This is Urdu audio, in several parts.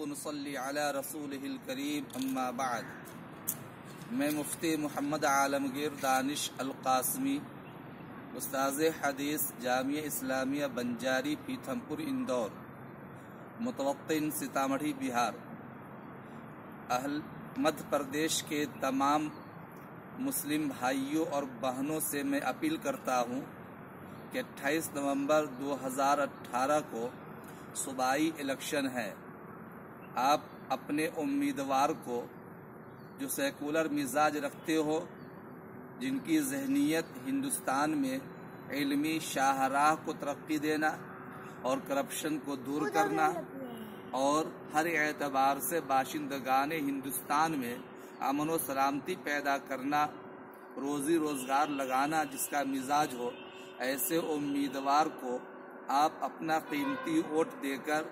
ونصلي على رسوله الكريم اما بعد۔ میں مفتی محمد عالمگیر دانش القاسمی، استاذ حدیث جامعہ اسلامیہ بنجاری پیتھم پور اندور، متوطن سیتامڑھی بہار، اہل مدھیہ پردیش کے تمام مسلم بھائیوں اور بہنوں سے میں اپیل کرتا ہوں کہ 28 نومبر 2018 کو صوبائی الیکشن ہے۔ آپ اپنے امیدوار کو جو سیکولر مزاج رکھتے ہو، جن کی ذہنیت ہندوستان میں علمی شاہراہ کو ترقی دینا اور کرپشن کو دور کرنا اور ہر اعتبار سے باشندگان ہندوستان میں امن و سلامتی پیدا کرنا، روزی روزگار لگانا جس کا مزاج ہو، ایسے امیدوار کو آپ اپنا قیمتی ووٹ دے کر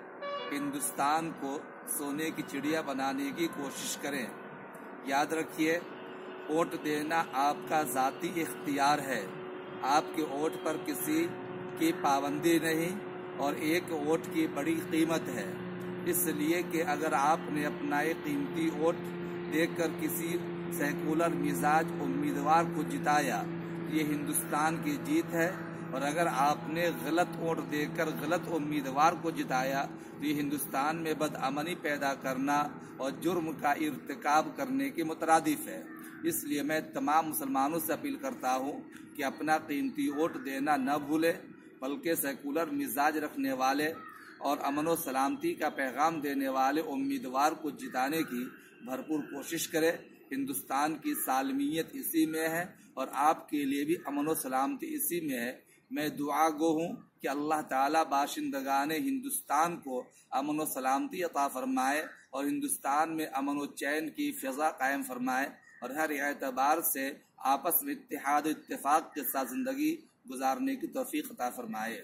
ہندوستان کو سونے کی چڑیا بنانے کی کوشش کریں۔ یاد رکھیے، ووٹ دینا آپ کا ذاتی اختیار ہے۔ آپ کے ووٹ پر کسی کی پابندی نہیں اور ایک ووٹ کی بڑی قیمت ہے، اس لیے کہ اگر آپ نے اپنا ایک قیمتی ووٹ دے کر کسی سیکولر مزاج امیدوار کو جتایا، یہ ہندوستان کی جیت ہے، اور اگر آپ نے غلط ووٹ دے کر غلط امیدوار کو جتایا تو یہ ہندوستان میں بدامنی پیدا کرنا اور جرم کا ارتکاب کرنے کے مترادف ہے۔ اس لیے میں تمام مسلمانوں سے اپیل کرتا ہوں کہ اپنا قیمتی ووٹ دینا نہ بھولیں، بلکہ سیکولر مزاج رکھنے والے اور امن و سلامتی کا پیغام دینے والے امیدوار کو جتانے کی بھرپور کوشش کریں۔ ہندوستان کی سالمیت اسی میں ہے اور آپ کے لیے بھی امن و سلامتی اسی میں ہے۔ میں دعا گو ہوں کہ اللہ تعالیٰ باشندگان ہندوستان کو امن و سلامتی عطا فرمائے اور ہندوستان میں امن و چین کی فضا قائم فرمائے اور ہر اعتبار سے آپس میں اتحاد و اتفاق کے ساتھ زندگی گزارنے کی توفیق عطا فرمائے۔